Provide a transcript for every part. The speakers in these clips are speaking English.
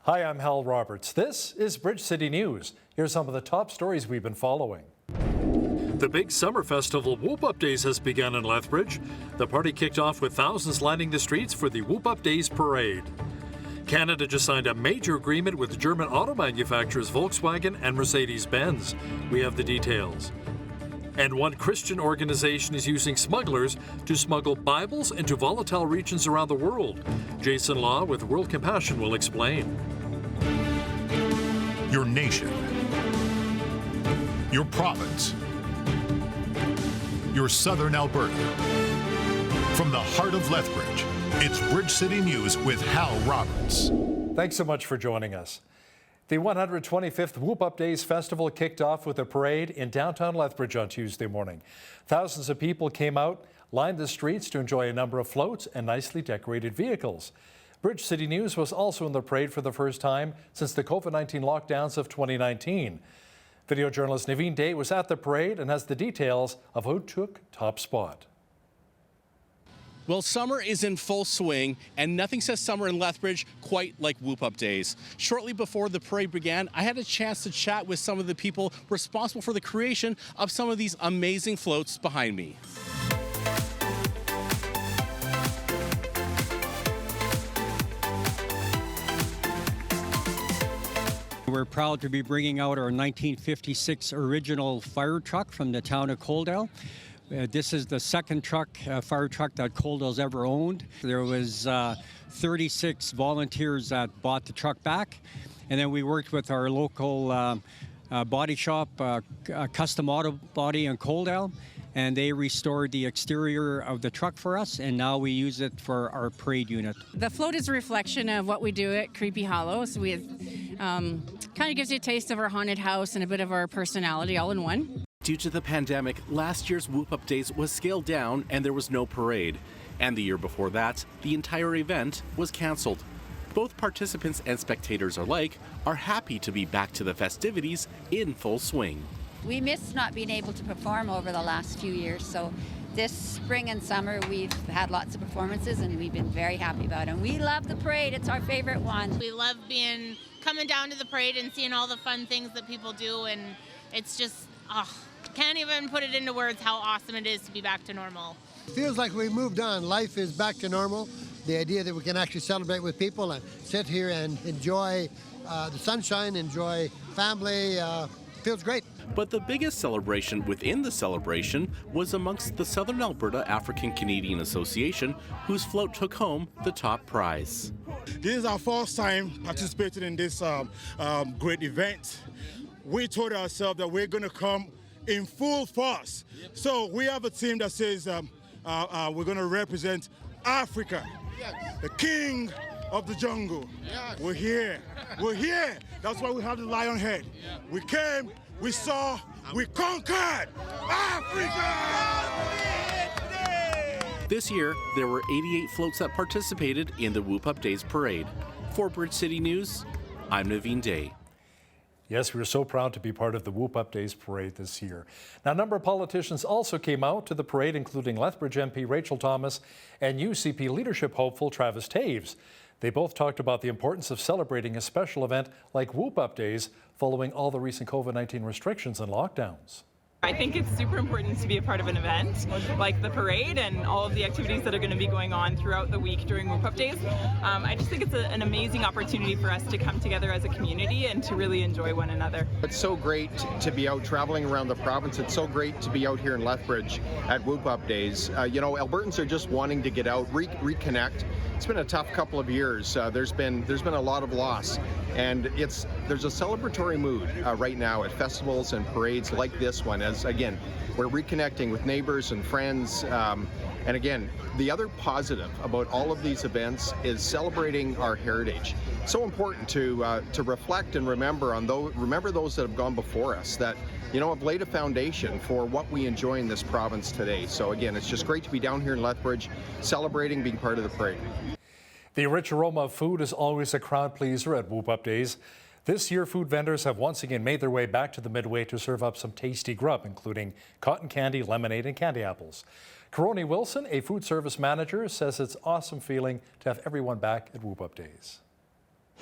Hi, I'm Hal Roberts. This is Bridge City News. Here's some of the top stories we've been following. The big summer festival Whoop Up Days has begun in Lethbridge. The party kicked off with thousands lining the streets for the Whoop Up Days parade. Canada just signed a major agreement with German auto manufacturers Volkswagen and Mercedes-Benz. We have the details. And one Christian organization is using smugglers to smuggle Bibles into volatile regions around the world. Jason Law with World Compassion will explain. Your nation, your province, your southern Alberta. From the heart of Lethbridge, it's Bridge City News with Hal Roberts. Thanks so much for joining us. The 125th Whoop Up Days Festival kicked off with a parade in downtown Lethbridge on Tuesday morning. Thousands of people came out, lined the streets to enjoy a number of floats and nicely decorated vehicles. Bridge City News was also in the parade for the first time since the COVID-19 lockdowns of 2019. Video journalist Naveen Day was at the parade and has the details of who took top spot. Well, summer is in full swing, and nothing says summer in Lethbridge quite like Whoop Up Days. Shortly before the parade began, I had a chance to chat with some of the people responsible for the creation of some of these amazing floats behind me. We're proud to be bringing out our 1956 original fire truck from the town of Coaldale. This is the second fire truck that Coaldale's ever owned. There was 36 volunteers that bought the truck back, and then we worked with our local body shop, Custom Auto Body in Coaldale, and they restored the exterior of the truck for us, and now we use it for our parade unit. The float is a reflection of what we do at Creepy Hollow, so we kind of gives you a taste of our haunted house and a bit of our personality all in one. Due to the pandemic, last year's Whoop Up Days was scaled down and there was no parade. And the year before that, the entire event was canceled. Both participants and spectators alike are happy to be back to the festivities in full swing. We missed not being able to perform over the last few years, so this spring and summer we've had lots of performances and we've been very happy about it. And we love the parade, it's our favorite one. We love coming down to the parade and seeing all the fun things that people do, and it's just, can't even put it into words how awesome it is to be back to normal. Feels like we moved on. Life is back to normal. The idea that we can actually celebrate with people and sit here and enjoy the sunshine, enjoy family, feels great. But the biggest celebration within the celebration was amongst the Southern Alberta African Canadian Association, whose float took home the top prize. This is our first time participating in this great event. We told ourselves that we're going to come in full force. So we have a team that says we're going to represent Africa, the king of the jungle. We're here. We're here. That's why we have the lion head. We came, we saw, we conquered Africa! This year, there were 88 floats that participated in the Whoop Up Days parade. For Bridge City News, I'm Naveen Day. Yes, we're so proud to be part of the Whoop Up Days parade this year. Now, a number of politicians also came out to the parade, including Lethbridge MP Rachel Thomas and UCP leadership hopeful Travis Taves. They both talked about the importance of celebrating a special event like Whoop Up Days following all the recent COVID-19 restrictions and lockdowns. I think it's super important to be a part of an event like the parade and all of the activities that are going to be going on throughout the week during Whoop Up Days. I just think it's an amazing opportunity for us to come together as a community and to really enjoy one another. It's so great to be out traveling around the province. It's so great to be out here in Lethbridge at Whoop Up Days. Albertans are just wanting to get out, reconnect. It's been a tough couple of years. There's been a lot of loss, and there's a celebratory mood right now at festivals and parades like this one. As again, we're reconnecting with neighbors and friends. And again, the other positive about all of these events is celebrating our heritage. So important to reflect and remember those that have gone before us that have laid a foundation for what we enjoy in this province today. So again, it's just great to be down here in Lethbridge, celebrating being part of the parade. The rich aroma of food is always a crowd pleaser at Whoop Up Days. This year, food vendors have once again made their way back to the Midway to serve up some tasty grub, including cotton candy, lemonade, and candy apples. Caroni Wilson, a food service manager, says it's an awesome feeling to have everyone back at Whoop Up Days.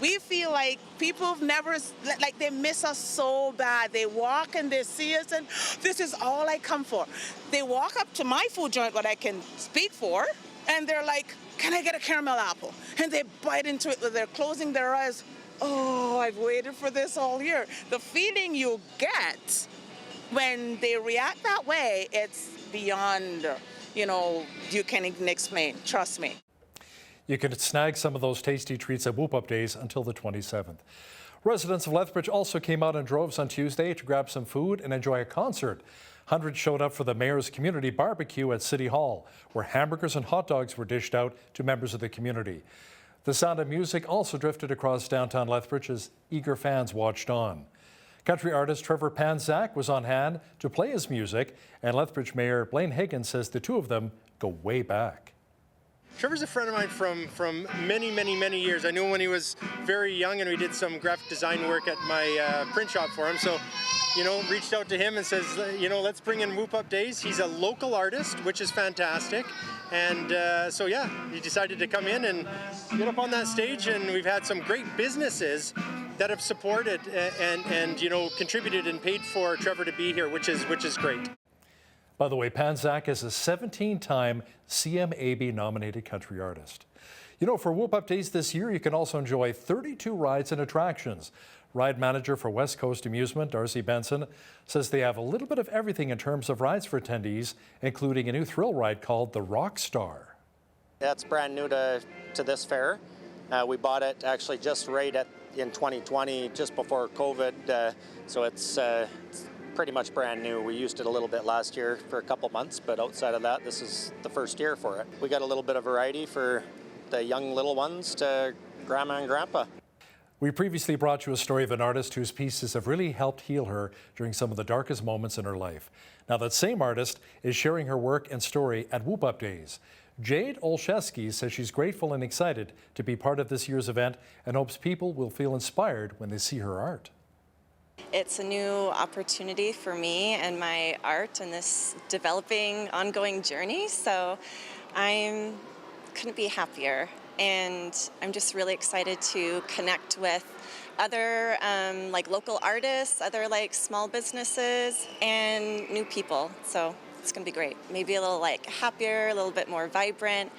We feel like people have never, like they miss us so bad. They walk and they see us and this is all I come for. They walk up to my food joint, what I can speak for, and they're like, can I get a caramel apple? And they bite into it, they're closing their eyes. Oh, I've waited for this all year. The feeling you get when they react that way, it's beyond, you can't even explain. Trust me. You can snag some of those tasty treats at Whoop Up Days until the 27th. Residents of Lethbridge also came out in droves on Tuesday to grab some food and enjoy a concert. Hundreds showed up for the Mayor's Community Barbecue at City Hall, where hamburgers and hot dogs were dished out to members of the community. The sound of music also drifted across downtown Lethbridge as eager fans watched on. Country artist Trevor Panzak was on hand to play his music, and Lethbridge Mayor Blaine Higgins says the two of them go way back. Trevor's a friend of mine from many years. I knew him when he was very young, and we did some graphic design work at my print shop for him. So, reached out to him and says, let's bring in Whoop Up Days. He's a local artist, which is fantastic. And he decided to come in and get up on that stage, and we've had some great businesses that have supported and contributed and paid for Trevor to be here, which is great. By the way, Panzak is a 17-time CMAB nominated country artist. For Whoop Up Days this year, you can also enjoy 32 rides and attractions. Ride manager for West Coast Amusement, Darcy Benson, says they have a little bit of everything in terms of rides for attendees, including a new thrill ride called the Rock Star. That's brand new to this fair. We bought it actually just right in 2020, just before COVID, so it's pretty much brand new. We used it a little bit last year for a couple months, but outside of that, this is the first year for it. We got a little bit of variety for the young little ones to grandma and grandpa. We previously brought you a story of an artist whose pieces have really helped heal her during some of the darkest moments in her life. Now that same artist is sharing her work and story at Whoop Up Days. Jade Olszewski says she's grateful and excited to be part of this year's event and hopes people will feel inspired when they see her art. It's a new opportunity for me and my art in this developing, ongoing journey, so I couldn't be happier. And I'm just really excited to connect with other local artists, other small businesses, and new people. So it's going to be great. Maybe a little happier, a little bit more vibrant.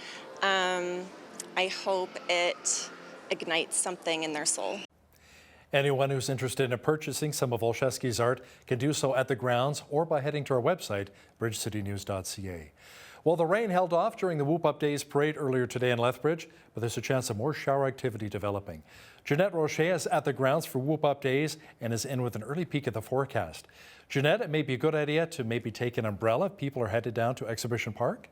I hope it ignites something in their soul. Anyone who's interested in purchasing some of Olszewski's art can do so at the grounds or by heading to our website, bridgecitynews.ca. Well, the rain held off during the Whoop Up Days parade earlier today in Lethbridge, but there's a chance of more shower activity developing. Jeanette Rocher is at the grounds for Whoop Up Days and is in with an early peek at the forecast. Jeanette, it may be a good idea to maybe take an umbrella if people are headed down to Exhibition Park?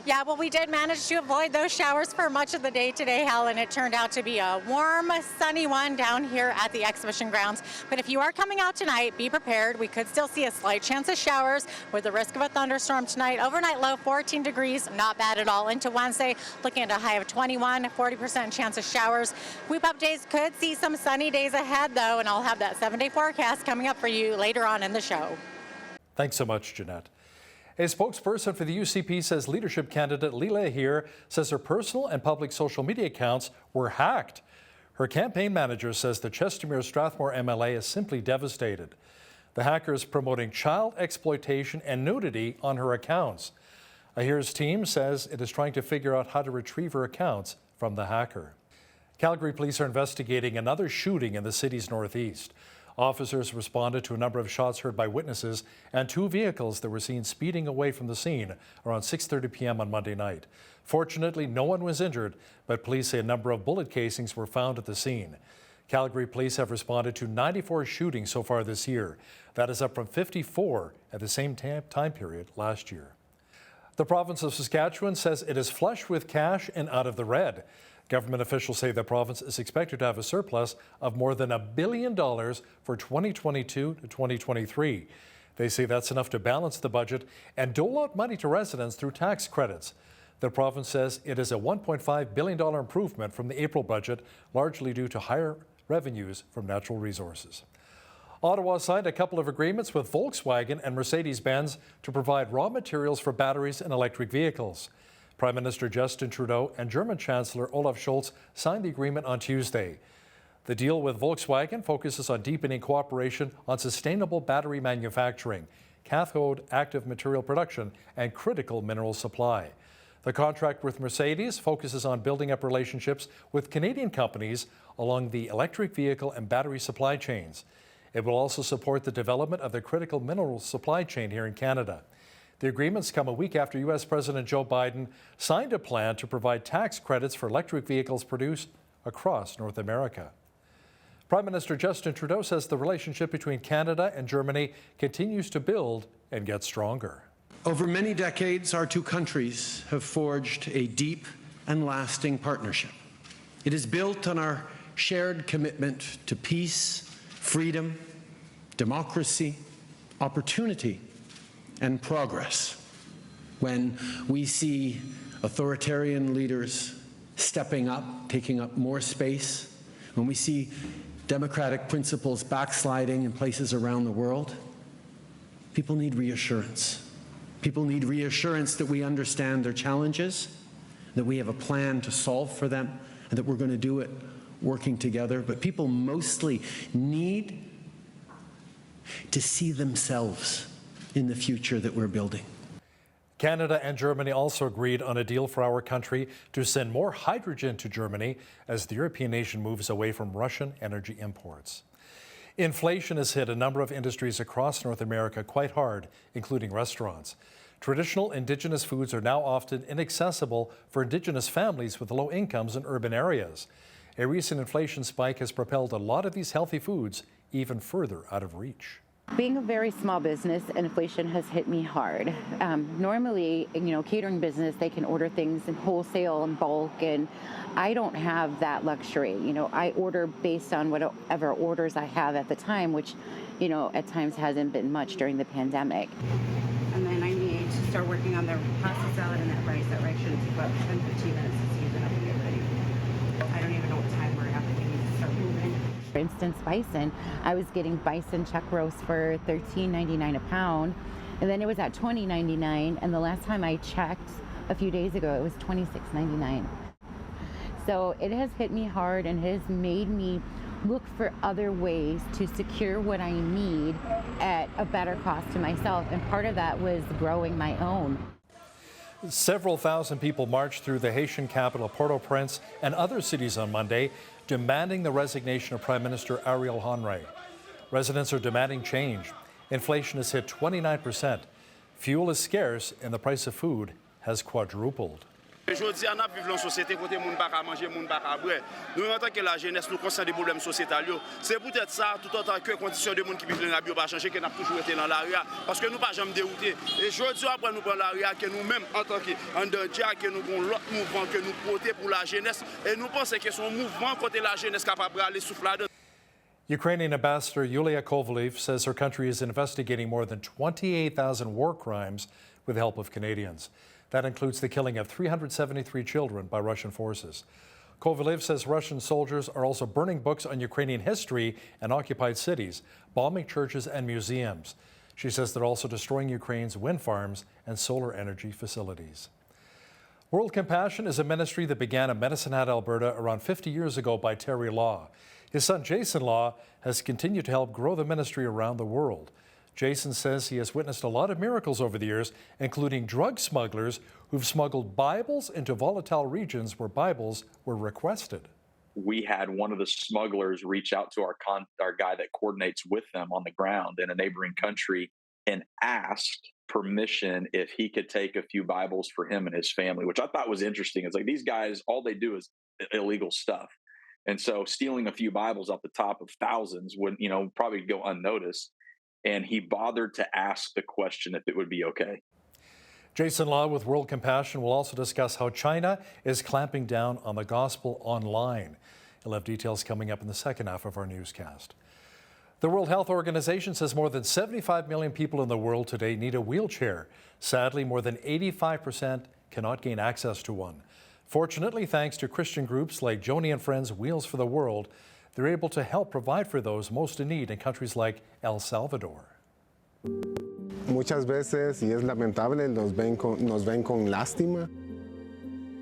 Yeah, well, we did manage to avoid those showers for much of the day today, Hal, and it turned out to be a warm, sunny one down here at the exhibition grounds. But if you are coming out tonight, be prepared. We could still see a slight chance of showers with the risk of a thunderstorm tonight. Overnight low 14 degrees, not bad at all. Into Wednesday, looking at a high of 21, 40% chance of showers. Whoop Up Days could see some sunny days ahead, though, and I'll have that 7-day forecast coming up for you later on in the show. Thanks so much, Jeanette. A spokesperson for the UCP says leadership candidate Leela Ahir says her personal and public social media accounts were hacked. Her campaign manager says the Chestermere-Strathmore MLA is simply devastated. The hacker is promoting child exploitation and nudity on her accounts. Ahir's team says it is trying to figure out how to retrieve her accounts from the hacker. Calgary police are investigating another shooting in the city's northeast. Officers responded to a number of shots heard by witnesses and 2 vehicles that were seen speeding away from the scene around 6:30 p.m. on Monday night. Fortunately, no one was injured, but police say a number of bullet casings were found at the scene. Calgary police have responded to 94 shootings so far this year. That is up from 54 at the same time period last year. The province of Saskatchewan says it is flush with cash and out of the red. Government officials say the province is expected to have a surplus of more than $1 billion for 2022 to 2023. They say that's enough to balance the budget and dole out money to residents through tax credits. The province says it is a $1.5 billion improvement from the April budget, largely due to higher revenues from natural resources. Ottawa signed a couple of agreements with Volkswagen and Mercedes-Benz to provide raw materials for batteries and electric vehicles. Prime Minister Justin Trudeau and German Chancellor Olaf Scholz signed the agreement on Tuesday. The deal with Volkswagen focuses on deepening cooperation on sustainable battery manufacturing, cathode active material production, and critical mineral supply. The contract with Mercedes focuses on building up relationships with Canadian companies along the electric vehicle and battery supply chains. It will also support the development of the critical mineral supply chain here in Canada. The agreements come a week after U.S. President Joe Biden signed a plan to provide tax credits for electric vehicles produced across North America. Prime Minister Justin Trudeau says the relationship between Canada and Germany continues to build and get stronger. Over many decades, our two countries have forged a deep and lasting partnership. It is built on our shared commitment to peace, freedom, democracy, opportunity, and progress. When we see authoritarian leaders stepping up, taking up more space, when we see democratic principles backsliding in places around the world, people need reassurance. People need reassurance that we understand their challenges, that we have a plan to solve for them, and that we're going to do it working together. But people mostly need to see themselves in the future that we're building. Canada and Germany also agreed on a deal for our country to send more hydrogen to Germany as the European nation moves away from Russian energy imports. Inflation has hit a number of industries across North America quite hard, including restaurants. Traditional Indigenous foods are now often inaccessible for Indigenous families with low incomes in urban areas. A recent inflation spike has propelled a lot of these healthy foods even further out of reach. Being a very small business, inflation has hit me hard. Normally, catering business, they can order things in wholesale and bulk, and I don't have that luxury. I order based on whatever orders I have at the time, which, at times hasn't been much during the pandemic. And then I need to start working on the pasta salad and that rice. That rice should take about 10-15 minutes to season up and get ready. I don't even know what time we're at, but we need to start moving. For instance, bison. I was getting bison chuck roast for $13.99 a pound, and then it was at $20.99, and the last time I checked a few days ago, it was $26.99. So it has hit me hard and has made me look for other ways to secure what I need at a better cost to myself, and part of that was growing my own. Several thousand people marched through the Haitian capital Port-au-Prince and other cities on Monday, demanding the resignation of Prime Minister Ariel Henry. Residents are demanding change. Inflation has hit 29%. Fuel is scarce and the price of food has quadrupled. Aujourd'hui, on a vécu dans une société côté moun pas manger, moun pas boire. Nous en tant que la jeunesse, nous conscients des problèmes sociétaux. C'est peut-être ça, tout autant que conditions de monde qui vivent dans la bio pas changer, que n'a toujours été dans la rue, parce que nous pas jamais dérouté. Et aujourd'hui, après nous prendre la rue, que nous-mêmes en tant qu'Untitled Chapter, que nous avons l'autre mouvement que nous porter pour la jeunesse, et nous pensons que son mouvement côté la jeunesse capable d'aller souffler là-dedans. Ukrainian Ambassador Yulia Kovalev says her country is investigating more than 28,000 war crimes with the help of Canadians. That includes the killing of 373 children by Russian forces. Kovalev says Russian soldiers are also burning books on Ukrainian history and occupied cities, bombing churches and museums. She says they're also destroying Ukraine's wind farms and solar energy facilities. World Compassion is a ministry that began in Medicine Hat, Alberta around 50 years ago by Terry Law. His son Jason Law has continued to help grow the ministry around the world. Jason says he has witnessed a lot of miracles over the years, including drug smugglers who've smuggled Bibles into volatile regions where Bibles were requested. We had one of the smugglers reach out to our guy that coordinates with them on the ground in a neighboring country and asked permission if he could take a few Bibles for him and his family, which I thought was interesting. It's like these guys, all they do is illegal stuff. And so stealing a few Bibles off the top of thousands would, probably go unnoticed. And he bothered to ask the question if it would be okay. Jason Law with World Compassion will also discuss how China is clamping down on the gospel online. He'll have details coming up in the second half of our newscast. The World Health Organization says more than 75 million people in the world today need a wheelchair. Sadly, more than 85% cannot gain access to one. Fortunately, thanks to Christian groups like Joni and Friends Wheels for the World, they're able to help provide for those most in need in countries like El Salvador. Muchas veces, y es lamentable, nos ven con lástima.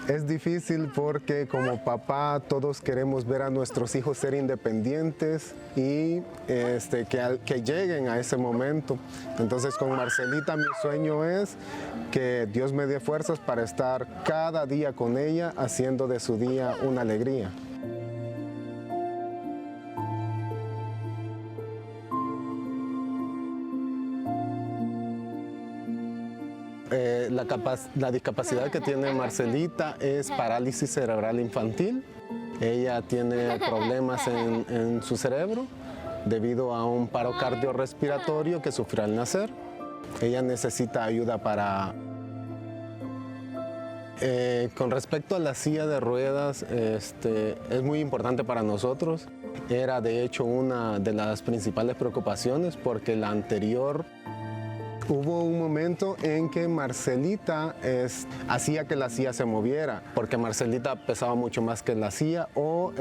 Es difícil porque como papá todos queremos ver a nuestros hijos ser independientes y que lleguen a ese momento. Entonces con Marcelita mi sueño es que Dios me dé fuerzas para estar cada día con ella, haciendo de su día una alegría. La discapacidad que tiene Marcelita es parálisis cerebral infantil. Ella tiene problemas en su cerebro debido a un paro cardiorrespiratorio que sufrió al nacer. Ella necesita ayuda para... con respecto a la silla de ruedas, es muy importante para nosotros. Era de hecho una de las principales preocupaciones porque la anterior... Hubo un momento en que Marcelita hacía que la silla se moviera, porque Marcelita pesaba mucho más que la silla o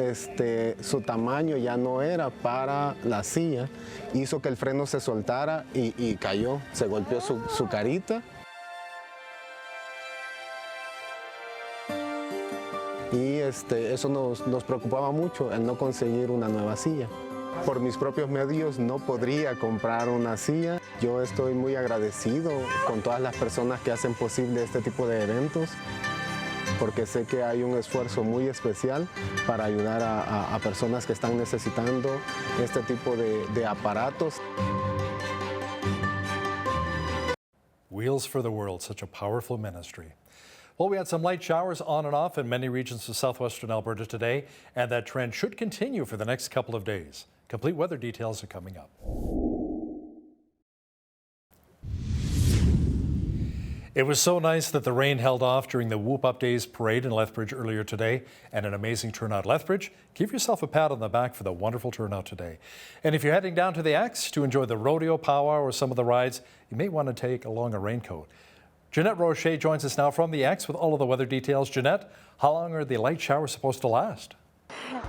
su tamaño ya no era para la silla, hizo que el freno se soltara y cayó, se golpeó su carita. Y eso nos preocupaba mucho, el no conseguir una nueva silla. Por mis propios medios no podría comprar una silla. Yo estoy muy agradecido con todas las personas que hacen posible este tipo de eventos, porque sé que hay un esfuerzo muy especial para ayudar a personas que están necesitando este tipo de aparatos. Wheels for the World, such a powerful ministry. Well, we had some light showers on and off in many regions of southwestern Alberta today, and that trend should continue for the next couple of days. Complete weather details are coming up. It was so nice that the rain held off during the Whoop Up Days parade in Lethbridge earlier today, and an amazing turnout. Lethbridge, give yourself a pat on the back for the wonderful turnout today. And if you're heading down to the X to enjoy the rodeo powwow or some of the rides, you may want to take along a raincoat. Jeanette Roche joins us now from the X with all of the weather details. Jeanette, how long are the light showers supposed to last?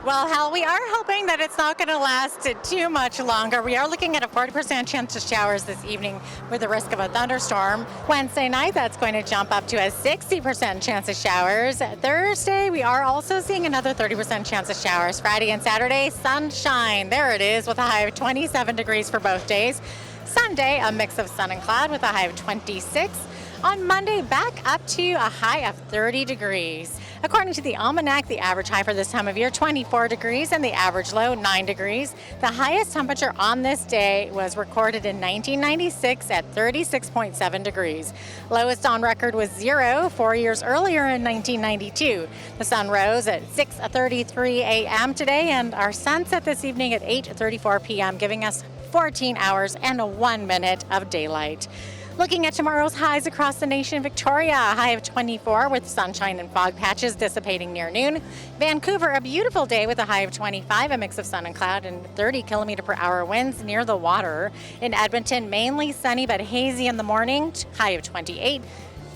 Well, Hal, we are hoping that it's not going to last too much longer. We are looking at a 40% chance of showers this evening with the risk of a thunderstorm. Wednesday night, that's going to jump up to a 60% chance of showers. Thursday, we are also seeing another 30% chance of showers. Friday and Saturday, sunshine. There it is with a high of 27 degrees for both days. Sunday, a mix of sun and cloud with a high of 26. On Monday, back up to a high of 30 degrees. According to the almanac, the average high for this time of year, 24 degrees, and the average low, 9 degrees. The highest temperature on this day was recorded in 1996 at 36.7 degrees. Lowest on record was 0 4 years earlier in 1992. The sun rose at 6:33 a.m. today, and our sunset this evening at 8:34 p.m., giving us 14 hours and 1 minute of daylight. Looking at tomorrow's highs across the nation, Victoria, a high of 24 with sunshine and fog patches dissipating near noon. Vancouver, a beautiful day with a high of 25, a mix of sun and cloud and 30 km/h winds near the water. In Edmonton, mainly sunny but hazy in the morning, high of 28,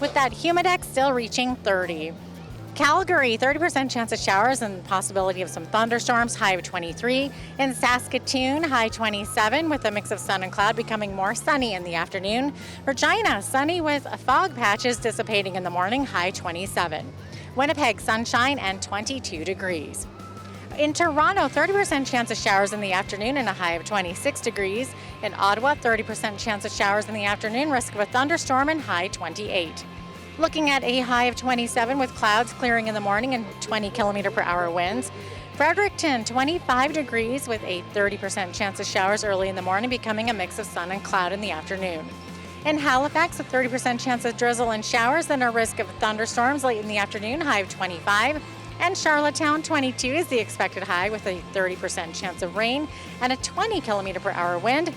with that humidex still reaching 30. Calgary, 30% chance of showers and possibility of some thunderstorms, high of 23. In Saskatoon, high 27 with a mix of sun and cloud, becoming more sunny in the afternoon. Regina, sunny with fog patches dissipating in the morning, high 27. Winnipeg, sunshine and 22 degrees. In Toronto, 30% chance of showers in the afternoon and a high of 26 degrees. In Ottawa, 30% chance of showers in the afternoon, risk of a thunderstorm and high 28. Looking at a high of 27 with clouds clearing in the morning and 20 km/h winds. Fredericton, 25 degrees with a 30% chance of showers early in the morning, becoming a mix of sun and cloud in the afternoon. In Halifax, a 30% chance of drizzle and showers and a risk of thunderstorms late in the afternoon, high of 25. And Charlottetown, 22 is the expected high with a 30% chance of rain and a 20 km/h wind.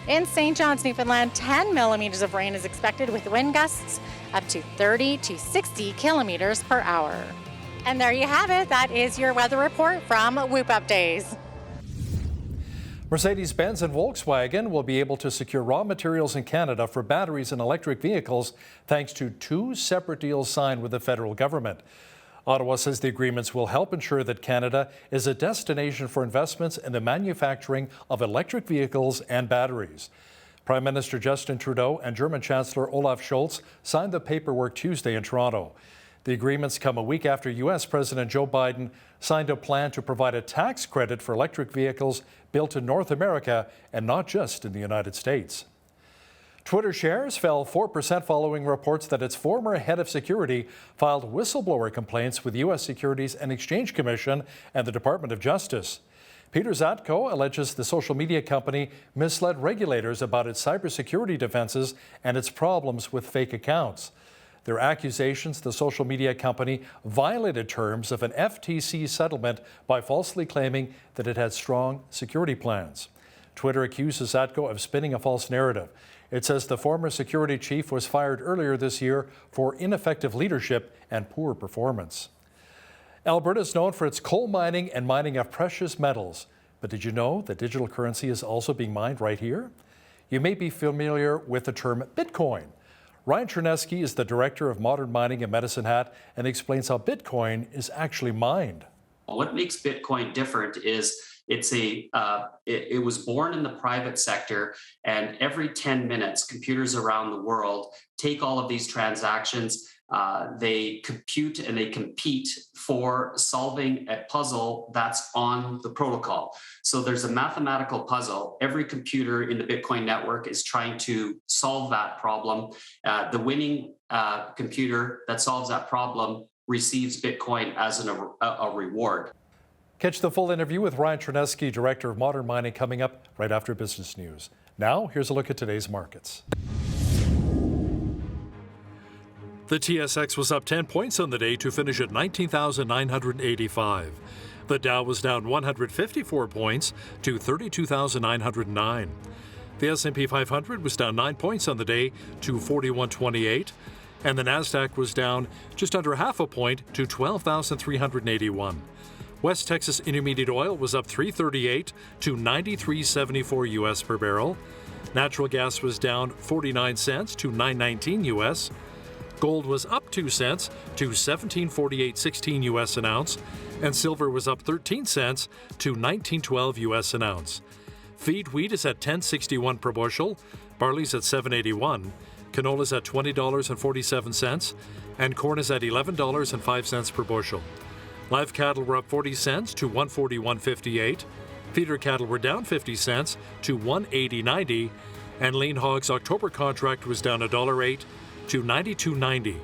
In St. John's, Newfoundland, 10 millimeters of rain is expected with wind gusts up to 30 to 60 kilometers per hour. And there you have it. That is your weather report from Whoop Up Days. Mercedes-Benz and Volkswagen will be able to secure raw materials in Canada for batteries and electric vehicles thanks to 2 separate deals signed with the federal government. Ottawa says the agreements will help ensure that Canada is a destination for investments in the manufacturing of electric vehicles and batteries. Prime Minister Justin Trudeau and German Chancellor Olaf Scholz signed the paperwork Tuesday in Toronto. The agreements come a week after U.S. President Joe Biden signed a plan to provide a tax credit for electric vehicles built in North America and not just in the United States. Twitter shares fell 4% following reports that its former head of security filed whistleblower complaints with the U.S. Securities and Exchange Commission and the Department of Justice. Peter Zatko alleges the social media company misled regulators about its cybersecurity defenses and its problems with fake accounts. There are accusations the social media company violated terms of an FTC settlement by falsely claiming that it had strong security plans. Twitter accuses Zatko of spinning a false narrative. It says the former security chief was fired earlier this year for ineffective leadership and poor performance. Alberta is known for its coal mining and mining of precious metals. But did you know that digital currency is also being mined right here? You may be familiar with the term Bitcoin. Ryan Chernesky is the director of modern mining at Medicine Hat and explains how Bitcoin is actually mined. What makes Bitcoin different is it was born in the private sector, and every 10 minutes, computers around the world take all of these transactions. They compute and they compete for solving a puzzle that's on the protocol. So there's a mathematical puzzle. Every computer in the Bitcoin network is trying to solve that problem. The winning computer that solves that problem receives Bitcoin as a reward. Catch the full interview with Ryan Chernesky, Director of Modern Mining, coming up right after Business News. Now, here's a look at today's markets. The TSX was up 10 points on the day to finish at 19,985. The Dow was down 154 points to 32,909. The S&P 500 was down 9 points on the day to 4128. And the Nasdaq was down just under half a point to 12,381. West Texas Intermediate Oil was up 338 to 93.74 U.S. per barrel. Natural gas was down 49 cents to 9.19 U.S. Gold was up 2 cents to 17.48.16 U.S. an ounce, and silver was up 13 cents to 19.12 U.S. an ounce. Feed wheat is at $10.61 per bushel, barley's at $7.81, canola's at $20.47, and corn is at $11.05 per bushel. Live cattle were up 40 cents to $141.58. Feeder cattle were down 50 cents to $180.90, and lean hogs October contract was down $1.08 to $92.90.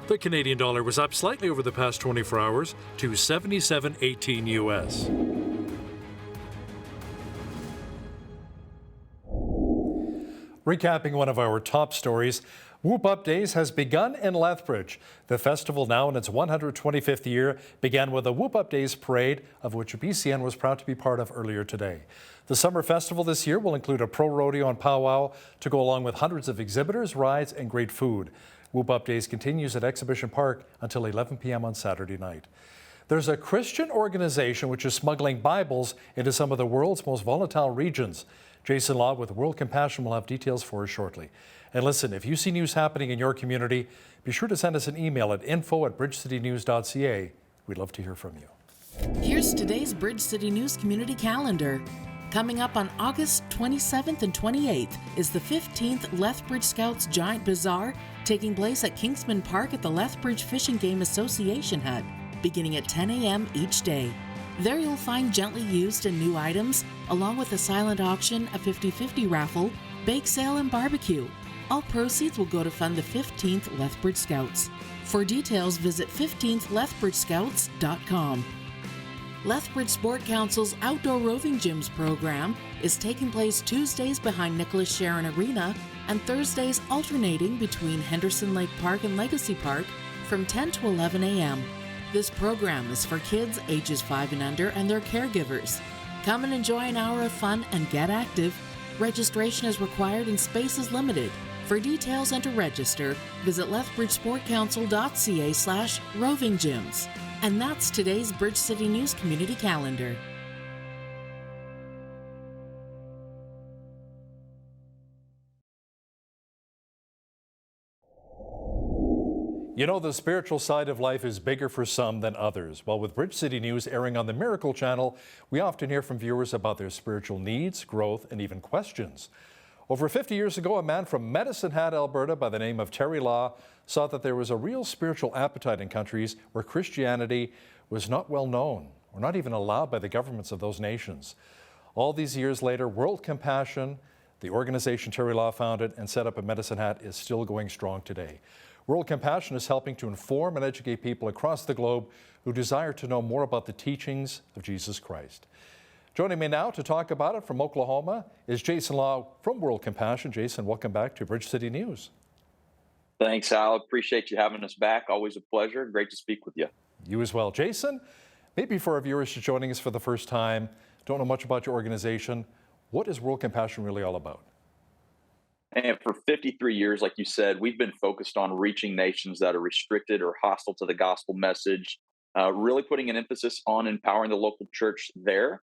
The Canadian dollar was up slightly over the past 24 hours to 77.18 U.S. Recapping one of our top stories, Whoop Up Days has begun in Lethbridge. The festival, now in its 125th year, began with a Whoop Up Days parade, of which BCN was proud to be part of earlier today. The summer festival this year will include a pro rodeo and powwow to go along with hundreds of exhibitors, rides, and great food. Whoop Up Days continues at Exhibition Park until 11 p.m. on Saturday night. There's a Christian organization which is smuggling Bibles into some of the world's most volatile regions. Jason Law with World Compassion will have details for us shortly. And listen, if you see news happening in your community, be sure to send us an email at info@bridgecitynews.ca. We'd love to hear from you. Here's today's Bridge City News Community Calendar. Coming up on August 27th and 28th is the 15th Lethbridge Scouts Giant Bazaar, taking place at Kingsman Park at the Lethbridge Fish and Game Association Hut, beginning at 10 a.m. each day. There you'll find gently used and new items, along with a silent auction, a 50-50 raffle, bake sale, and barbecue. All proceeds will go to fund the 15th Lethbridge Scouts. For details, visit 15thlethbridgescouts.com. Lethbridge Sport Council's Outdoor Roving Gyms program is taking place Tuesdays behind Nicholas Sharon Arena and Thursdays alternating between Henderson Lake Park and Legacy Park from 10 to 11 a.m. This program is for kids ages 5 and under and their caregivers. Come and enjoy an hour of fun and get active. Registration is required and space is limited. For details and to register, visit lethbridgesportcouncil.ca/roving gyms. And that's today's Bridge City News Community Calendar. You know, the spiritual side of life is bigger for some than others. Well, with Bridge City News airing on the Miracle Channel, we often hear from viewers about their spiritual needs, growth, and even questions. Over 50 years ago, a man from Medicine Hat, Alberta, by the name of Terry Law, saw that there was a real spiritual appetite in countries where Christianity was not well known or not even allowed by the governments of those nations. All these years later, World Compassion, the organization Terry Law founded and set up in Medicine Hat, is still going strong today. World Compassion is helping to inform and educate people across the globe who desire to know more about the teachings of Jesus Christ. Joining me now to talk about it from Oklahoma is Jason Law from World Compassion. Jason, welcome back to Bridge City News. Thanks, Al. Appreciate you having us back. Always a pleasure. Great to speak with you. You as well. Jason, maybe for our viewers just joining us for the first time, don't know much about your organization, what is World Compassion really all about? And for 53 years, like you said, we've been focused on reaching nations that are restricted or hostile to the gospel message, really putting an emphasis on empowering the local church there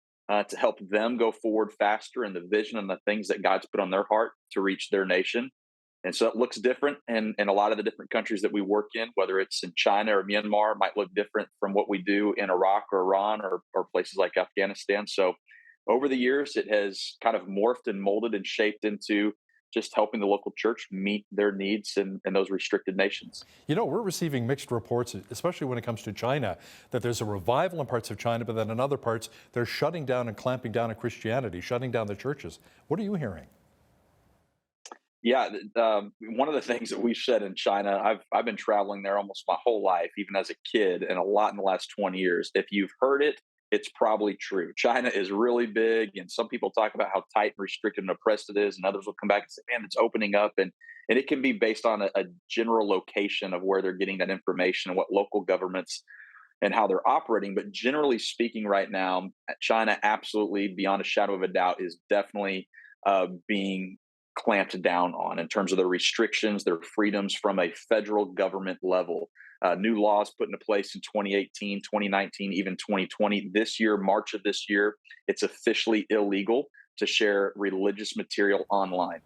to help them go forward faster in the vision and the things that God's put on their heart to reach their nation. And so it looks different in a lot of the different countries that we work in, whether it's in China or Myanmar, might look different from what we do in Iraq or Iran or places like Afghanistan. So over the years, it has kind of morphed and molded and shaped into just helping the local church meet their needs in those restricted nations. You know, we're receiving mixed reports, especially when it comes to China, that there's a revival in parts of China, but then in other parts, they're shutting down and clamping down on Christianity, shutting down the churches. What are you hearing? Yeah, one of the things that we've said in China, I've been traveling there almost my whole life, even as a kid, and a lot in the last 20 years. If you've heard it, it's probably true. China is really big, and some people talk about how tight and restricted and oppressed it is, and others will come back and say, man, it's opening up. And it can be based on a general location of where they're getting that information and what local governments and how they're operating. But generally speaking right now, China absolutely, beyond a shadow of a doubt, is definitely being clamped down on in terms of their restrictions, their freedoms from a federal government level. New laws put into place in 2018, 2019, even 2020. This year, March of this year, it's officially illegal to share religious material online.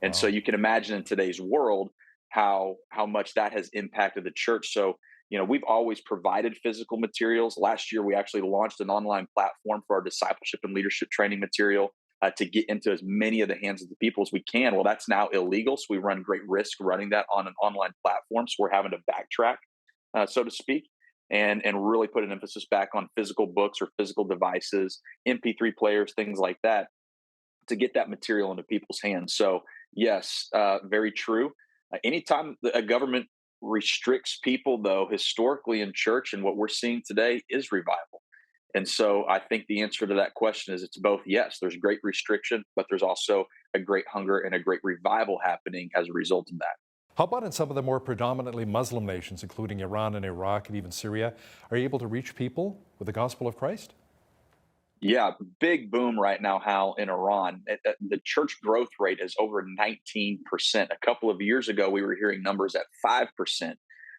And so you can imagine in today's world how much that has impacted the church. So, you know, we've always provided physical materials. Last year, we actually launched an online platform for our discipleship and leadership training material to get into as many of the hands of the people as we can. Well, that's now illegal. So we run great risk running that on an online platform. So we're having to backtrack, so to speak, and really put an emphasis back on physical books or physical devices, MP3 players, things like that, to get that material into people's hands. So yes, very true. Anytime a government restricts people, though, historically in church, and what we're seeing today is revival. And so I think the answer to that question is it's both. Yes, there's great restriction, but there's also a great hunger and a great revival happening as a result of that. How about in some of the more predominantly Muslim nations, including Iran and Iraq and even Syria? Are you able to reach people with the gospel of Christ? Yeah, big boom right now, Hal, in Iran. The church growth rate is over 19%. A couple of years ago, we were hearing numbers at 5%,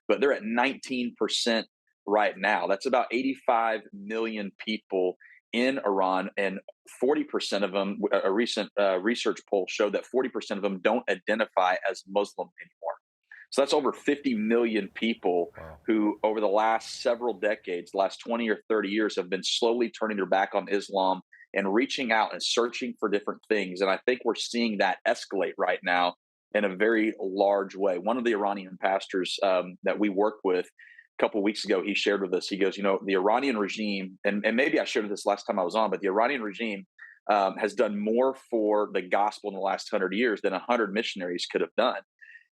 but they're at 19% right now. That's about 85 million people in Iran, and 40% of them, a recent research poll showed that 40% of them don't identify as Muslim anymore. So that's over 50 million people who, over the last several decades, last 20 or 30 years, have been slowly turning their back on Islam and reaching out and searching for different things. And I think we're seeing that escalate right now in a very large way. One of the Iranian pastors that we work with, a couple of weeks ago, he shared with us, he goes, you know, the Iranian regime, and maybe I shared this last time I was on, but the Iranian regime has done more for the gospel in the last 100 years than 100 missionaries could have done.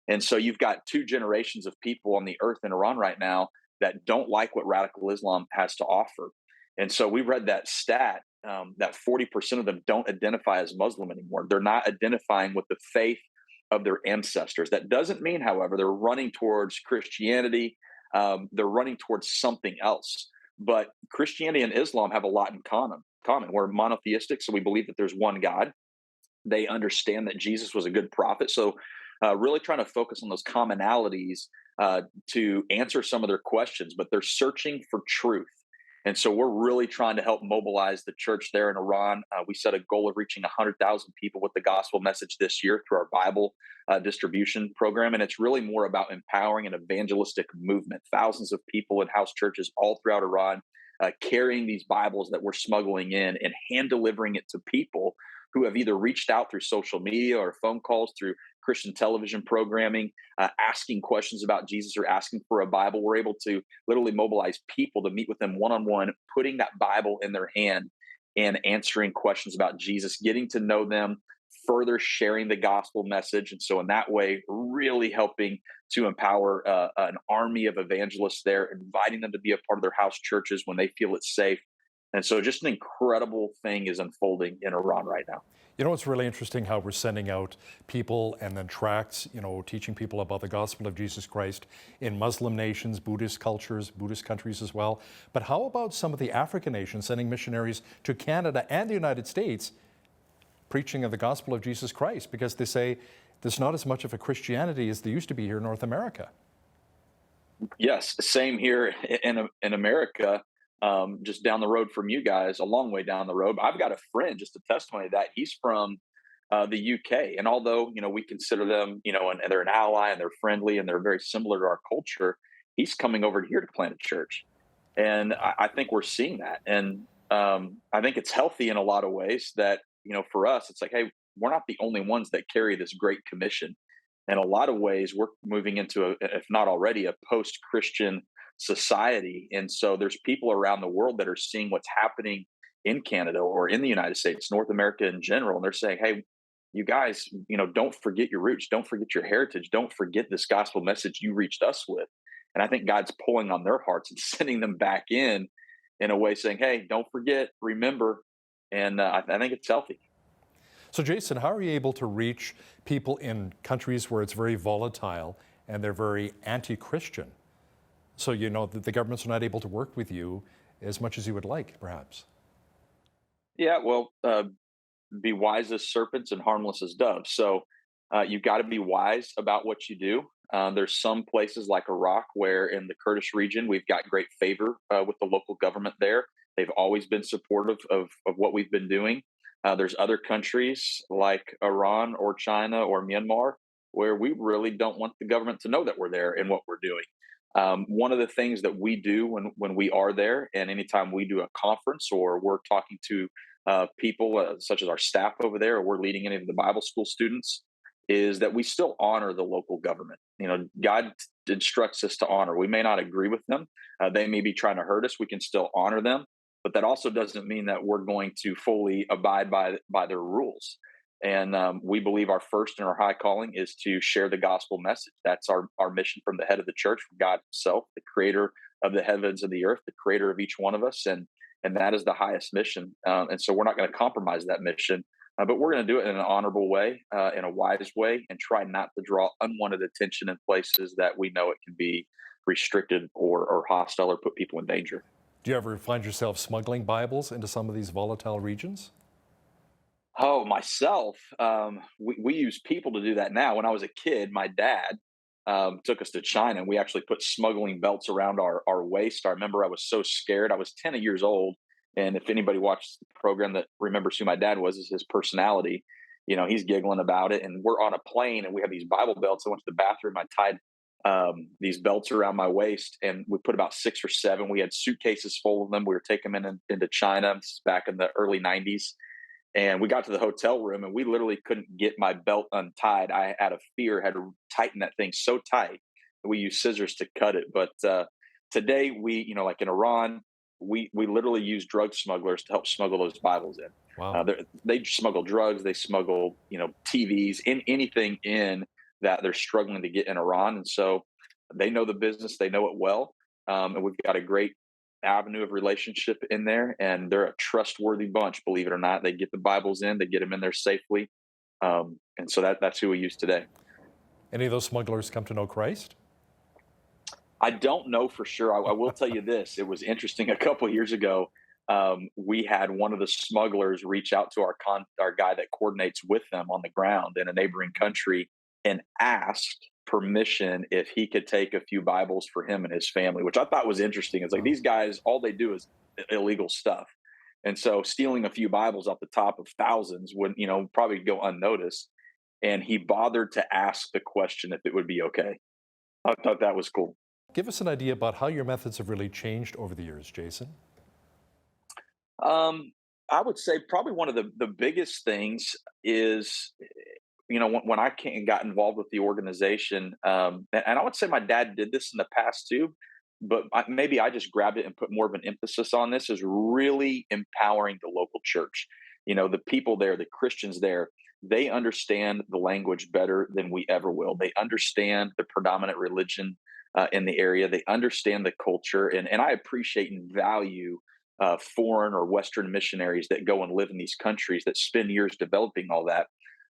And so you've got two generations of people on the earth in Iran right now that don't like what radical Islam has to offer. And so we read that stat that 40% of them don't identify as Muslim anymore. They're not identifying with the faith of their ancestors. That doesn't mean, however, they're running towards Christianity. They're running towards something else. But Christianity and Islam have a lot in common. We're monotheistic, so we believe that there's one God. They understand that Jesus was a good prophet. So really trying to focus on those commonalities to answer some of their questions, but they're searching for truth. And so we're really trying to help mobilize the church there in Iran. We set a goal of reaching 100,000 people with the gospel message this year through our Bible distribution program. And it's really more about empowering an evangelistic movement. Thousands of people in house churches all throughout Iran carrying these Bibles that we're smuggling in and hand delivering it to people who have either reached out through social media or phone calls, through Christian television programming, asking questions about Jesus or asking for a Bible. We're able to literally mobilize people to meet with them one-on-one, putting that Bible in their hand and answering questions about Jesus, getting to know them, further sharing the gospel message. And so in that way, really helping to empower an army of evangelists there, inviting them to be a part of their house churches when they feel it's safe. And so just an incredible thing is unfolding in Iran right now. You know, it's really interesting how we're sending out people and then tracts, teaching people about the gospel of Jesus Christ in Muslim nations, Buddhist cultures, Buddhist countries as well. But how about some of the African nations sending missionaries to Canada and the United States preaching of the gospel of Jesus Christ? Because they say there's not as much of a Christianity as there used to be here in North America. Yes, same here in America. Just down the road from you guys, a long way down the road. I've got a friend, just a testimony of that. He's from the UK. And although, we consider them, and they're an ally and they're friendly and they're very similar to our culture, he's coming over here to plant a church. And I think we're seeing that. And I think it's healthy in a lot of ways that, for us, it's like, hey, we're not the only ones that carry this great commission. In a lot of ways, we're moving into, if not already, a post-Christian society. And so there's people around the world that are seeing what's happening in Canada or in the United States, North America in general. And they're saying, hey, you guys, don't forget your roots. Don't forget your heritage. Don't forget this gospel message you reached us with. And I think God's pulling on their hearts and sending them back in a way saying, hey, don't forget, remember. And I think it's healthy. So Jason, how are you able to reach people in countries where it's very volatile and they're very anti-Christian? So that the governments are not able to work with you as much as you would like, perhaps. Yeah, well, be wise as serpents and harmless as doves. So you've got to be wise about what you do. There's some places like Iraq where in the Kurdish region, we've got great favor with the local government there. They've always been supportive of what we've been doing. There's other countries like Iran or China or Myanmar where we really don't want the government to know that we're there and what we're doing. One of the things that we do when we are there, and anytime we do a conference or we're talking to people such as our staff over there, or we're leading any of the Bible school students, is that we still honor the local government. God instructs us to honor. We may not agree with them. They may be trying to hurt us. We can still honor them. But that also doesn't mean that we're going to fully abide by their rules. And we believe our first and our high calling is to share the gospel message. That's our mission from the head of the church, from God himself, the creator of the heavens and the earth, the creator of each one of us. And that is the highest mission. And so we're not going to compromise that mission, but we're going to do it in an honorable way, in a wise way, and try not to draw unwanted attention in places that we know it can be restricted or hostile or put people in danger. Do you ever find yourself smuggling Bibles into some of these volatile regions? Oh, myself, we use people to do that now. When I was a kid, my dad took us to China, and we actually put smuggling belts around our waist. I remember I was so scared. I was 10 years old, and if anybody watched the program that remembers who my dad was, is his personality. He's giggling about it, and we're on a plane, and we have these Bible belts. I went to the bathroom. I tied these belts around my waist, and we put about 6 or 7. We had suitcases full of them. We were taking them into China. This is back in the early 90s. And we got to the hotel room, and we literally couldn't get my belt untied. I, out of fear, had to tighten that thing so tight that we used scissors to cut it. But today, we, like in Iran, we literally use drug smugglers to help smuggle those Bibles in. Wow. They smuggle drugs, they smuggle, TVs, anything in that they're struggling to get in Iran. And so they know the business, they know it well. And we've got a great avenue of relationship in there, and they're a trustworthy bunch, believe it or not. They get the Bibles in, they get them in there safely. And so that's who we use today. Any of those smugglers come to know Christ? I don't know for sure. I will tell you this. It was interesting. A couple of years ago, we had one of the smugglers reach out to our guy that coordinates with them on the ground in a neighboring country and asked permission if he could take a few Bibles for him and his family, which I thought was interesting. It's like these guys, all they do is illegal stuff. And so stealing a few Bibles off the top of thousands would, probably go unnoticed. And he bothered to ask the question if it would be okay. I thought that was cool. Give us an idea about how your methods have really changed over the years, Jason. I would say probably one of the biggest things is, when I got involved with the organization, and I would say my dad did this in the past too, but maybe I just grabbed it and put more of an emphasis on this, is really empowering the local church. The people there, the Christians there, they understand the language better than we ever will. They understand the predominant religion in the area. They understand the culture, and I appreciate and value foreign or Western missionaries that go and live in these countries that spend years developing all that.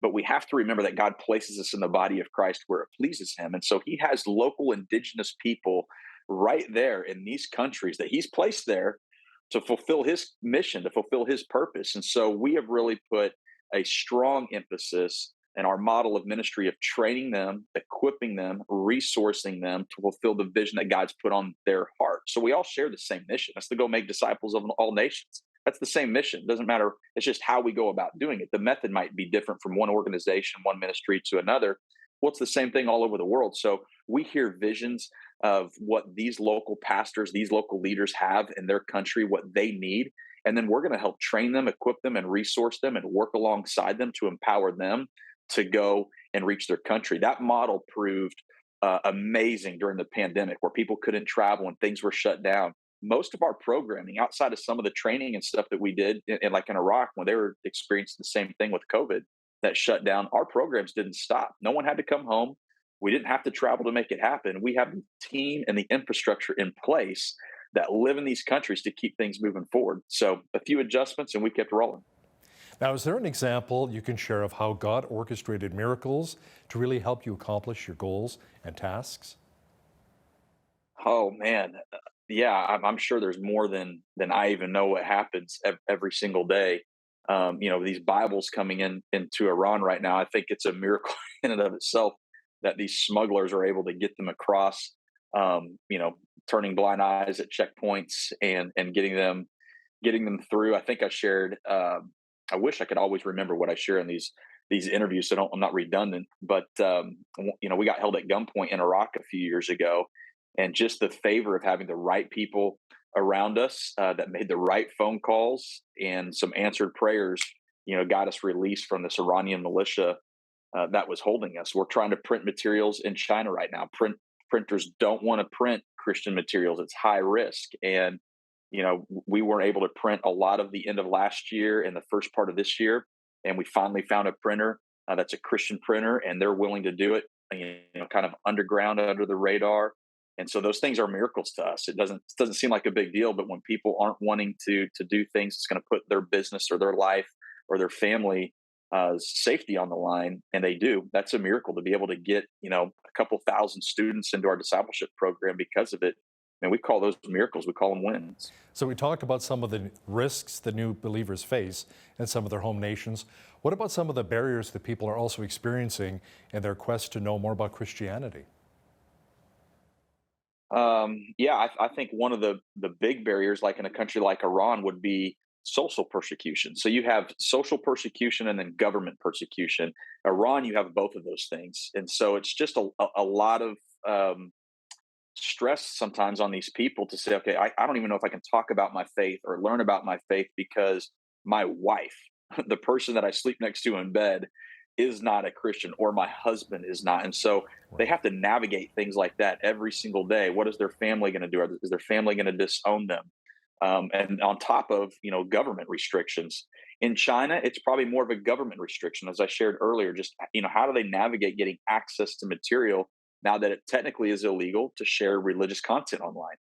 But we have to remember that God places us in the body of Christ where it pleases him. And so he has local indigenous people right there in these countries that he's placed there to fulfill his mission, to fulfill his purpose. And so we have really put a strong emphasis in our model of ministry of training them, equipping them, resourcing them to fulfill the vision that God's put on their heart. So we all share the same mission. That's to go make disciples of all nations. That's the same mission. It doesn't matter. It's just how we go about doing it. The method might be different from one organization, one ministry to another. Well, it's the same thing all over the world. So we hear visions of what these local pastors, these local leaders have in their country, what they need. And then we're going to help train them, equip them, and resource them and work alongside them to empower them to go and reach their country. That model proved amazing during the pandemic, where people couldn't travel and things were shut down. Most of our programming, outside of some of the training and stuff that we did like in Iraq, when they were experiencing the same thing with COVID that shut down, our programs didn't stop. No one had to come home. We didn't have to travel to make it happen. We have the team and the infrastructure in place that live in these countries to keep things moving forward. So a few adjustments and we kept rolling. Now, is there an example you can share of how God orchestrated miracles to really help you accomplish your goals and tasks? Oh man, yeah, I'm sure there's more than I even know what happens every single day. These Bibles coming into Iran right now, I think it's a miracle in and of itself that these smugglers are able to get them across. Turning blind eyes at checkpoints and getting them through. I think I shared. I wish I could always remember what I share in these interviews, so I'm not redundant. But we got held at gunpoint in Iraq a few years ago, and just the favor of having the right people around us that made the right phone calls and some answered prayers, got us released from this Iranian militia that was holding us. We're trying to print materials in China right now. Printers don't want to print Christian materials. It's high risk. And, we weren't able to print a lot of the end of last year and the first part of this year. And we finally found a printer that's a Christian printer, and they're willing to do it, kind of underground under the radar. And so those things are miracles to us. It doesn't seem like a big deal, but when people aren't wanting to do things that's going to put their business or their life or their family safety on the line, and they do, that's a miracle to be able to get, a couple thousand students into our discipleship program because of it. And we call those miracles, we call them wins. So we talked about some of the risks that new believers face in some of their home nations. What about some of the barriers that people are also experiencing in their quest to know more about Christianity? I think one of the big barriers, like in a country like Iran, would be social persecution. So you have social persecution and then government persecution. Iran, you have both of those things. And so it's just a lot of stress sometimes on these people to say, okay, I don't even know if I can talk about my faith or learn about my faith because my wife, the person that I sleep next to in bed, is not a Christian, or my husband is not. And so they have to navigate things like that every single day. What is their family going to do? Is their family going to disown them? And on top of, government restrictions. In China, it's probably more of a government restriction, as I shared earlier. Just, how do they navigate getting access to material now that it technically is illegal to share religious content online?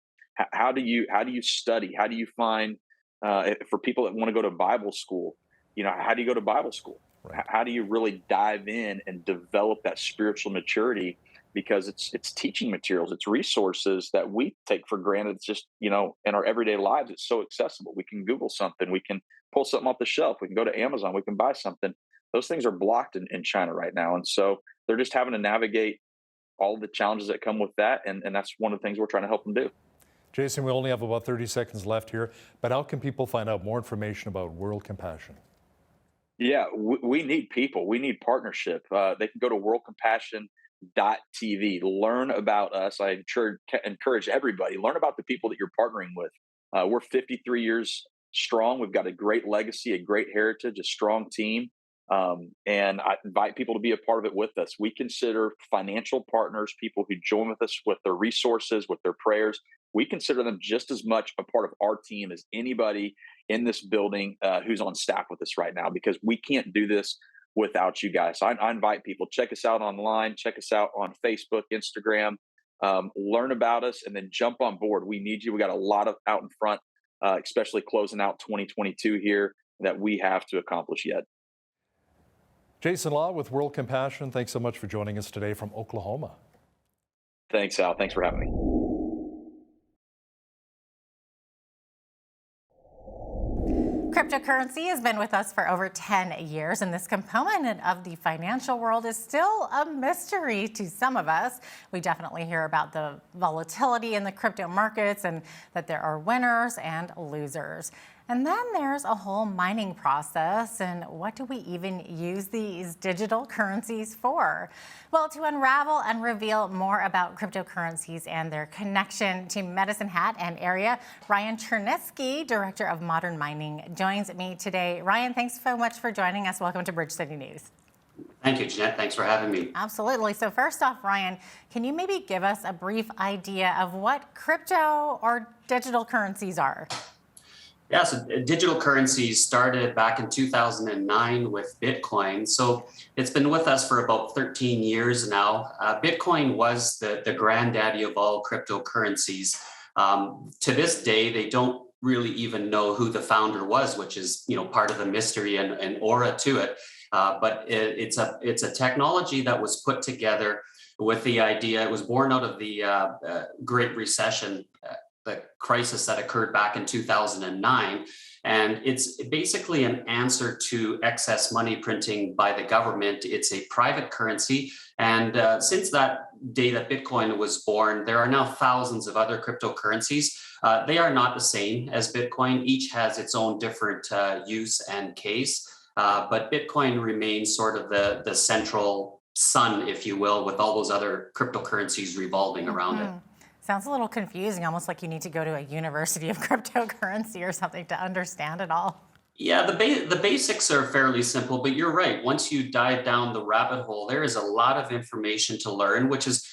How do you study? How do you find, for people that want to go to Bible school, how do you go to Bible school? Right. How do you really dive in and develop that spiritual maturity? Because it's teaching materials, it's resources that we take for granted. It's just, in our everyday lives, it's so accessible. We can Google something, we can pull something off the shelf, we can go to Amazon, we can buy something. Those things are blocked in China right now. And so they're just having to navigate all the challenges that come with that. And that's one of the things we're trying to help them do. Jason, we only have about 30 seconds left here, but how can people find out more information about World Compassion? Yeah, we need people. We need partnership. They can go to worldcompassion.tv, learn about us. I encourage everybody, learn about the people that you're partnering with. We're 53 years strong. We've got a great legacy, a great heritage, a strong team. And I invite people to be a part of it with us. We consider financial partners, people who join with us with their resources, with their prayers. We consider them just as much a part of our team as anybody in this building who's on staff with us right now, because we can't do this without you guys. So I invite people, check us out online, check us out on Facebook, Instagram, learn about us, and then jump on board. We need you. We got a lot of out in front, especially closing out 2022 here, that we have to accomplish yet. Jason Law with World Compassion, thanks so much for joining us today from Oklahoma. Thanks, Al. Thanks for having me. Cryptocurrency has been with us for over 10 years, and this component of the financial world is still a mystery to some of us. We definitely hear about the volatility in the crypto markets and that there are winners and losers. And then there's a whole mining process, and what do we even use these digital currencies for? Well, to unravel and reveal more about cryptocurrencies and their connection to Medicine Hat and area, Ryan Chernisky, Director of Modern Mining, joins me today. Ryan, thanks so much for joining us. Welcome to Bridge City News. Thank you, Jeanette. Thanks for having me. Absolutely. So first off, Ryan, can you maybe give us a brief idea of what crypto or digital currencies are? Yeah, so digital currencies started back in 2009 with Bitcoin. So it's been with us for about 13 years now. Bitcoin was the granddaddy of all cryptocurrencies. To this day, they don't really even know who the founder was, which is, part of the mystery and aura to it. But it's a technology that was put together with the idea. It was born out of the Great Recession, the crisis that occurred back in 2009. And it's basically an answer to excess money printing by the government. It's a private currency. And since that day that Bitcoin was born, there are now thousands of other cryptocurrencies. They are not the same as Bitcoin. Each has its own different use and case. But Bitcoin remains sort of the central sun, if you will, with all those other cryptocurrencies revolving around it. Sounds a little confusing, almost like you need to go to a university of cryptocurrency or something to understand it all. Yeah, the basics are fairly simple, but you're right. Once you dive down the rabbit hole, there is a lot of information to learn, which is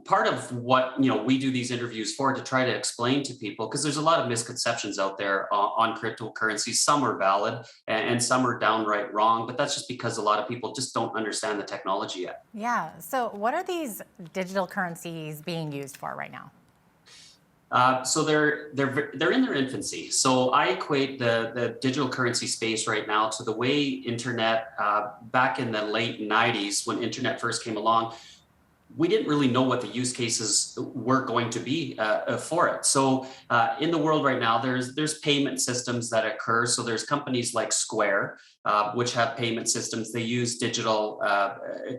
part of what we do these interviews for, to try to explain to people, because there's a lot of misconceptions out there on cryptocurrencies. Some are valid and some are downright wrong, but that's just because a lot of people just don't understand the technology yet. Yeah. So what are these digital currencies being used for right now? So they're in their infancy. So I equate the digital currency space right now to the way internet back in the late 90s, when internet first came along. We didn't really know what the use cases were going to be for it. So in the world right now, there's payment systems that occur. So there's companies like Square, which have payment systems. They use digital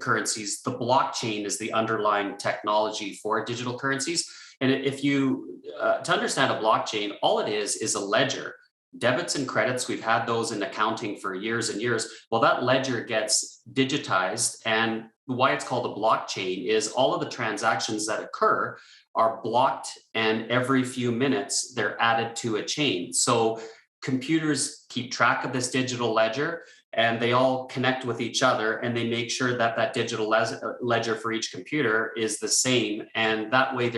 currencies. The blockchain is the underlying technology for digital currencies. And if you, to understand a blockchain, all it is a ledger. Debits and credits, we've had those in accounting for years and years. Well, that ledger gets digitized, and why it's called a blockchain is all of the transactions that occur are blocked, and every few minutes they're added to a chain. So computers keep track of this digital ledger, and they all connect with each other, and they make sure that that digital ledger for each computer is the same. And that way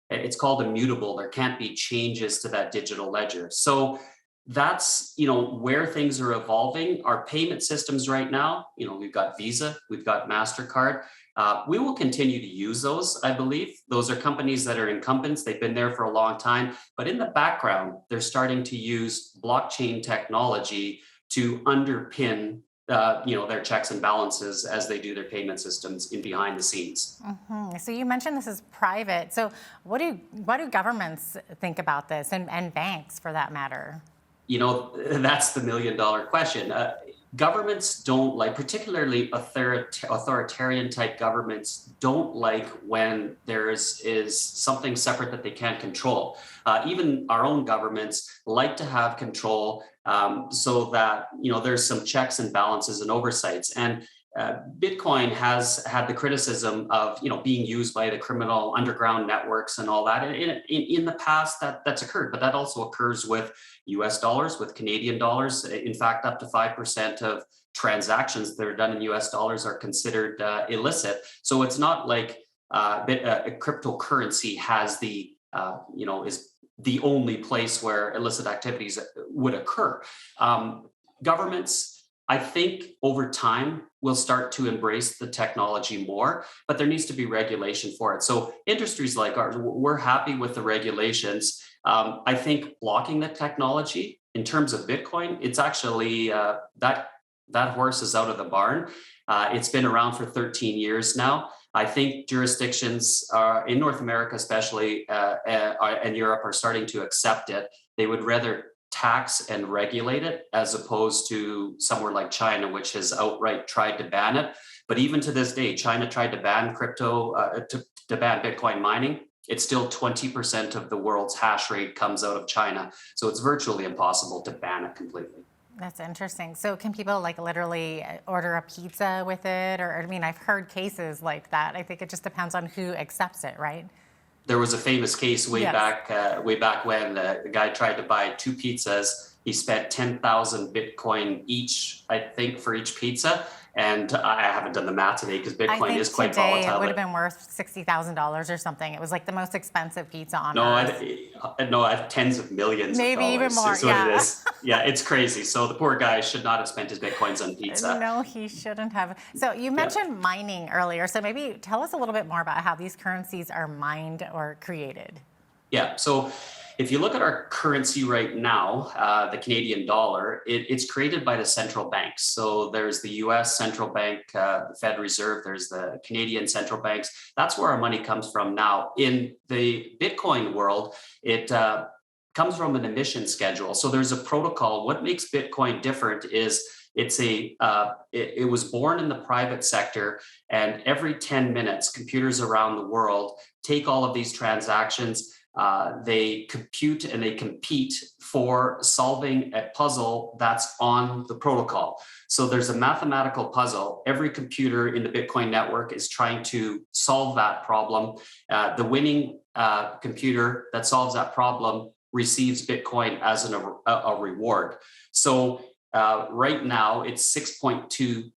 it's called immutable. There can't be changes to that digital ledger. So that's, where things are evolving. Our payment systems right now, we've got Visa, we've got MasterCard. We will continue to use those, I believe. Those are companies that are incumbents. They've been there for a long time. But in the background, they're starting to use blockchain technology to underpin their checks and balances as they do their payment systems in behind the scenes. Mm-hmm. So you mentioned this is private. So what do governments think about this, and banks for that matter? That's the $1 million question. Governments don't like, particularly authoritarian type governments, don't like when there is something separate that they can't control. Even our own governments like to have control so that, there's some checks and balances and oversights. And Bitcoin has had the criticism of being used by the criminal underground networks and all that. And in the past, that's occurred, but that also occurs with U.S. dollars, with Canadian dollars. In fact, up to 5% of transactions that are done in U.S. dollars are considered illicit. So it's not like cryptocurrency has is the only place where illicit activities would occur. Governments, I think over time, will start to embrace the technology more, but there needs to be regulation for it. So industries like ours, we're happy with the regulations. I think blocking the technology in terms of Bitcoin, it's actually that horse is out of the barn. It's been around for 13 years now. I think jurisdictions in North America, especially, and Europe are starting to accept it. They would rather tax and regulate it as opposed to somewhere like China, which has outright tried to ban it. But even to this day, China tried to ban to ban Bitcoin mining. It's still 20% of the world's hash rate comes out of China. So it's virtually impossible to ban it completely. That's interesting. So can people literally order a pizza with it? Or I mean, I've heard cases like that. I think it just depends on who accepts it, right? There was a famous case way back when the guy tried to buy 2 pizzas. He spent 10,000 Bitcoin each, I think, for each pizza. And I haven't done the math today because Bitcoin is quite volatile. Today it would have been worth $60,000 or something. It was like the most expensive pizza on earth. No, I have tens of millions. Maybe of even more. Yeah. It is. Yeah, it's crazy. So the poor guy should not have spent his Bitcoins on pizza. No, he shouldn't have. So you mentioned mining earlier. So maybe tell us a little bit more about how these currencies are mined or created. Yeah. So if you look at our currency right now, the Canadian dollar, it's created by the central banks. So there's the US central bank, the Fed Reserve, there's the Canadian central banks. That's where our money comes from now. In the Bitcoin world, it comes from an emission schedule. So there's a protocol. What makes Bitcoin different is it was born in the private sector, and every 10 minutes, computers around the world take all of these transactions. They compute and they compete for solving a puzzle that's on the protocol. So there's a mathematical puzzle. Every computer in the Bitcoin network is trying to solve that problem. The winning computer that solves that problem receives Bitcoin as a reward. So right now it's 6.25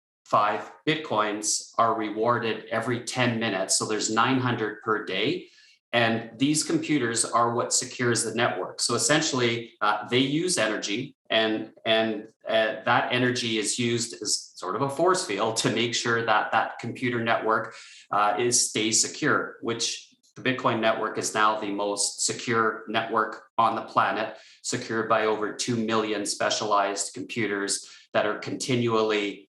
Bitcoins are rewarded every 10 minutes. So there's 900 per day. And these computers are what secures the network. So essentially, they use energy, and that energy is used as sort of a force field to make sure that that computer network stays secure, which the Bitcoin network is now the most secure network on the planet, secured by over 2 million specialized computers that are continually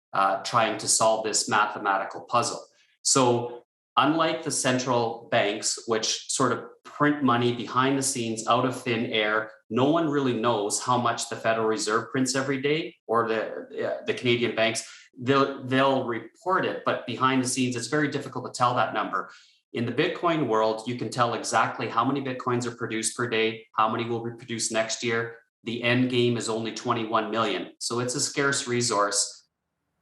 trying to solve this mathematical puzzle. So unlike the central banks, which sort of print money behind the scenes out of thin air, no one really knows how much the Federal Reserve prints every day, or the Canadian banks. They'll report it, but behind the scenes, it's very difficult to tell that number. In the Bitcoin world, you can tell exactly how many Bitcoins are produced per day, how many will be produced next year. The end game is only 21 million. So it's a scarce resource.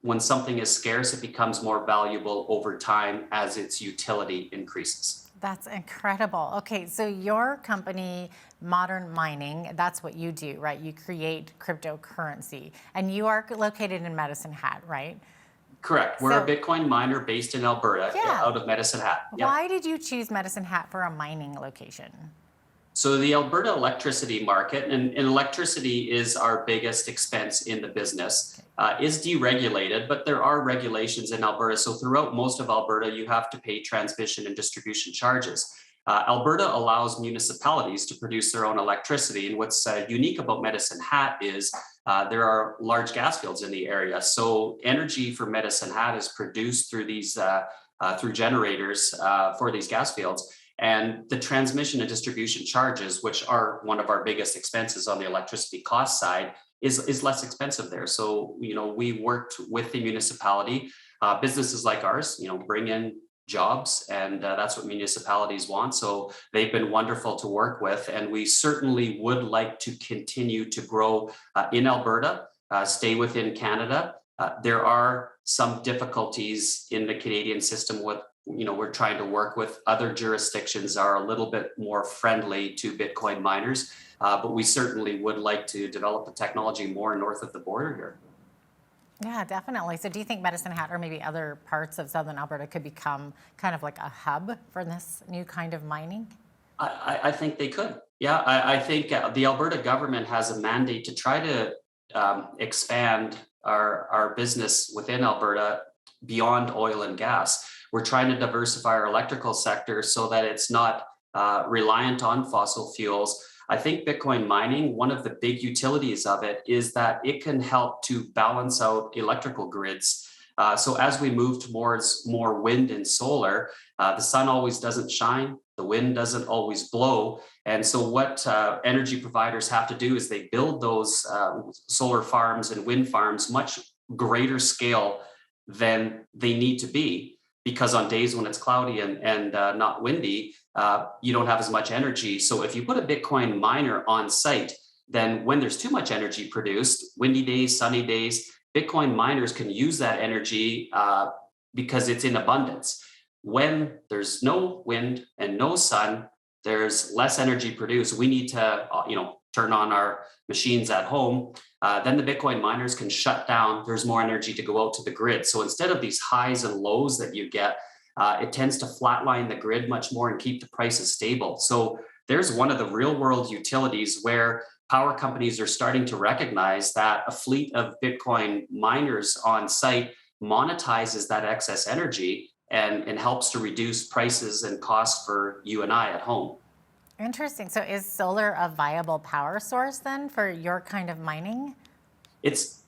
When something is scarce, it becomes more valuable over time as its utility increases. That's incredible. Okay, so your company, Modern Mining, that's what you do, right? You create cryptocurrency, and you are located in Medicine Hat, right? Correct. We're a Bitcoin miner based in Alberta, out of Medicine Hat. Yep. Why did you choose Medicine Hat for a mining location? So the Alberta electricity market, and electricity is our biggest expense in the business, is deregulated, but there are regulations in Alberta. So throughout most of Alberta, you have to pay transmission and distribution charges. Alberta allows municipalities to produce their own electricity. And what's unique about Medicine Hat is there are large gas fields in the area. So energy for Medicine Hat is produced through these through generators for these gas fields. And the transmission and distribution charges, which are one of our biggest expenses on the electricity cost side, is less expensive there. So, we worked with the municipality. Businesses like ours, bring in jobs, and that's what municipalities want. So they've been wonderful to work with, and we certainly would like to continue to grow in Alberta, stay within Canada, There are some difficulties in the Canadian system with, we're trying to work with other jurisdictions that are a little bit more friendly to Bitcoin miners, but we certainly would like to develop the technology more north of the border here. Yeah, definitely. So do you think Medicine Hat or maybe other parts of southern Alberta could become kind of like a hub for this new kind of mining? I think they could. Yeah, I think the Alberta government has a mandate to try to expand our business within Alberta beyond oil and gas. We're trying to diversify our electrical sector so that it's not reliant on fossil fuels. I think Bitcoin mining, one of the big utilities of it is that it can help to balance out electrical grids. So as we move towards more wind and solar, the sun always doesn't shine, the wind doesn't always blow. And so what energy providers have to do is they build those solar farms and wind farms much greater scale than they need to be, because on days when it's cloudy and not windy, you don't have as much energy. So if you put a Bitcoin miner on site, then when there's too much energy produced, windy days, sunny days, Bitcoin miners can use that energy because it's in abundance. When there's no wind and no sun, there's less energy produced. We need to, turn on our machines at home. Then the Bitcoin miners can shut down. There's more energy to go out to the grid. So instead of these highs and lows that you get, it tends to flatline the grid much more and keep the prices stable. So there's one of the real world utilities where power companies are starting to recognize that a fleet of Bitcoin miners on site monetizes that excess energy and helps to reduce prices and costs for you and I at home. Interesting. So is solar a viable power source then for your kind of mining? It's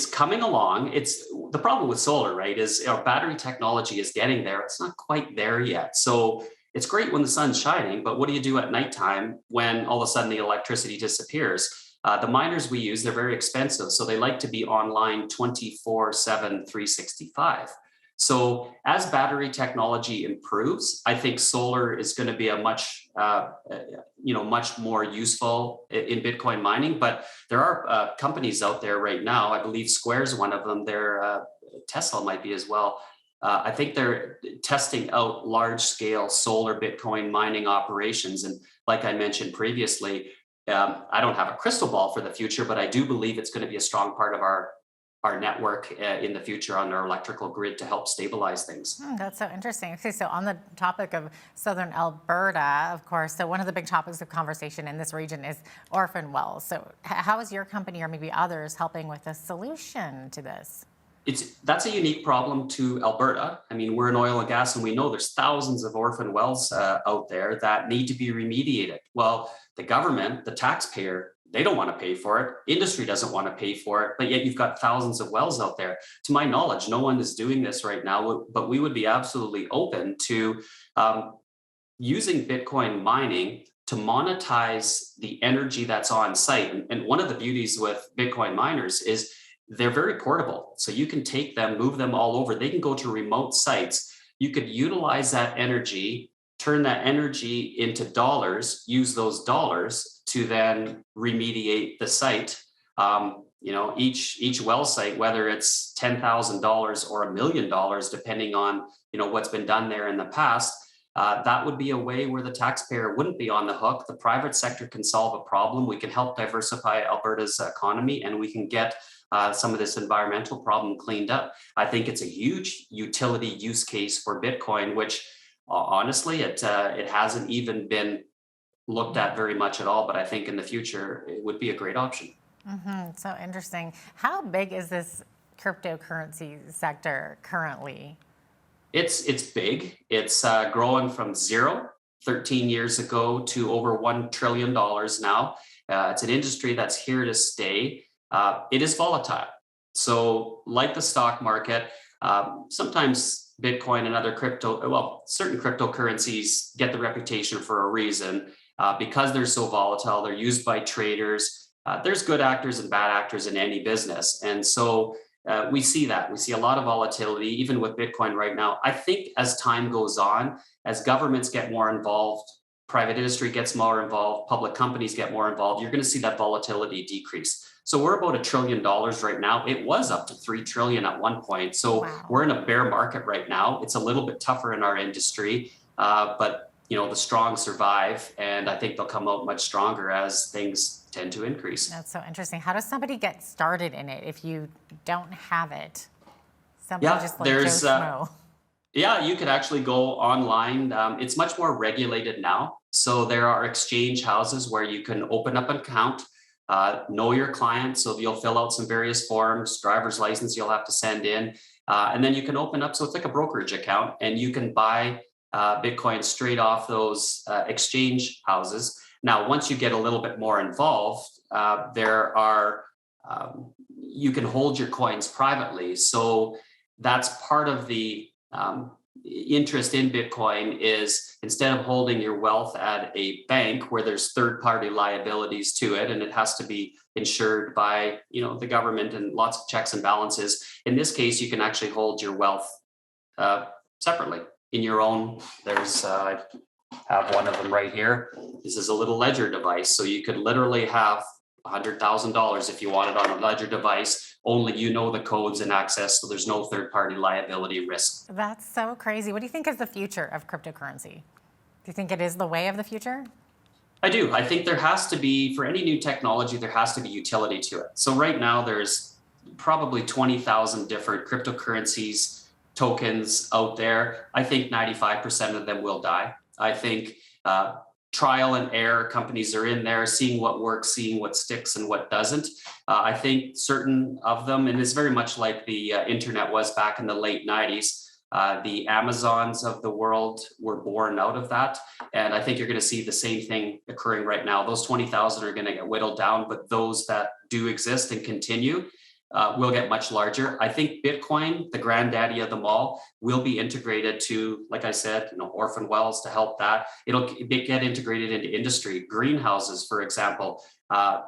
coming along. It's the problem with solar, right, is our battery technology is getting there. It's not quite there yet. So it's great when the sun's shining, but what do you do at nighttime when all of a sudden the electricity disappears? The miners we use, they're very expensive. So they like to be online 24/7, 365. So as battery technology improves, I think solar is going to be a much more useful in Bitcoin mining. But there are companies out there right now. I believe Square's one of them. Tesla might be as well. I think they're testing out large-scale solar Bitcoin mining operations. And like I mentioned previously, I don't have a crystal ball for the future, but I do believe it's going to be a strong part of our network in the future on our electrical grid to help stabilize things. That's so interesting. Okay, so on the topic of southern Alberta, of course, so one of the big topics of conversation in this region is Orphan Wells. So how is your company or maybe others helping with a solution to this? That's a unique problem to Alberta. I mean, we're in oil and gas and we know there's thousands of orphan wells out there that need to be remediated. Well, the government, the taxpayer, they don't want to pay for it. Industry doesn't want to pay for it, but yet you've got thousands of wells out there. To my knowledge, no one is doing this right now, but we would be absolutely open to using Bitcoin mining to monetize the energy that's on site. And one of the beauties with Bitcoin miners is they're very portable. So you can take them, move them all over. They can go to remote sites. You could utilize that energy, turn that energy into dollars, use those dollars to then remediate the site. Each well site, whether it's $10,000 or $1 million, depending on what's been done there in the past, that would be a way where the taxpayer wouldn't be on the hook. The private sector can solve a problem. We can help diversify Alberta's economy, and we can get some of this environmental problem cleaned up. I think it's a huge utility use case for Bitcoin, which honestly, it hasn't even been looked at very much at all, but I think in the future it would be a great option. So interesting. How big is this cryptocurrency sector currently? It's big. It's growing from zero 13 years ago to over $1 trillion now. It's an industry that's here to stay. It is volatile. So like the stock market, sometimes Bitcoin and other certain cryptocurrencies get the reputation for a reason. Because they're so volatile, they're used by traders. There's good actors and bad actors in any business. And so we see that. We see a lot of volatility, even with Bitcoin right now. I think as time goes on, as governments get more involved private industry gets more involved, public companies get more involved, you're going to see that volatility decrease. So we're about $1 trillion right now. It was up to $3 trillion at one point. So we're in a bear market right now. It's a little bit tougher in our industry, but the strong survive, and I think they'll come out much stronger as things tend to increase. That's so interesting. How does somebody get started in it if you don't have it? Somebody just like Joe Schmo. Yeah, you could actually go online. It's much more regulated now. So there are exchange houses where you can open up an account, know your client. So you'll fill out some various forms, driver's license you'll have to send in, and then you can open up. So it's like a brokerage account, and you can buy Bitcoin straight off those exchange houses. Now, once you get a little bit more involved, you can hold your coins privately. So that's part of the interest in Bitcoin is instead of holding your wealth at a bank where there's third-party liabilities to it, and it has to be insured by the government and lots of checks and balances. In this case, you can actually hold your wealth separately in your own. I have one of them right here. This is a little ledger device, so you could literally have $100,000 if you want it on a ledger device. Only the codes and access, so there's no third-party liability risk. That's so crazy. What do you think is the future of cryptocurrency? Do you think it is the way of the future? I do. I think there has to be, for any new technology, there has to be utility to it. So right now there's probably 20,000 different cryptocurrencies, tokens out there. I think 95% of them will die. I think trial and error companies are in there, seeing what works, seeing what sticks and what doesn't. I think certain of them, and it's very much like the internet was back in the late 90s, the Amazons of the world were born out of that. And I think you're going to see the same thing occurring right now. Those 20,000 are going to get whittled down, but those that do exist and continue will get much larger. I think Bitcoin, the granddaddy of them all, will be integrated to, like I said, Orphan Wells to help that. It'll get integrated into industry. Greenhouses, for example.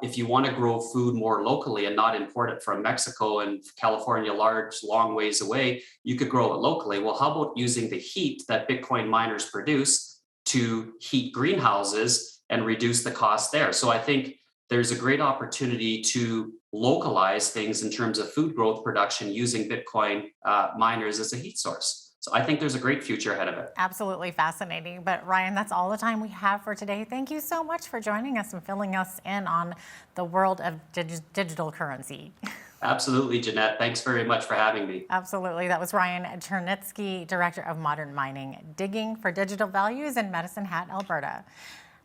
If you want to grow food more locally and not import it from Mexico and California, long ways away, you could grow it locally. Well, how about using the heat that Bitcoin miners produce to heat greenhouses and reduce the cost there? So I think there's a great opportunity to localize things in terms of food growth production using Bitcoin miners as a heat source. So I think there's a great future ahead of it. Absolutely fascinating. But Ryan, that's all the time we have for today. Thank you so much for joining us and filling us in on the world of digital currency. Absolutely, Jeanette. Thanks very much for having me. Absolutely. That was Ryan Chernitsky, Director of Modern Mining, digging for digital values in Medicine Hat, Alberta.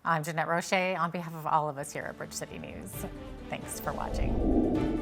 I'm Jeanette Roche on behalf of all of us here at Bridge City News. Thanks for watching.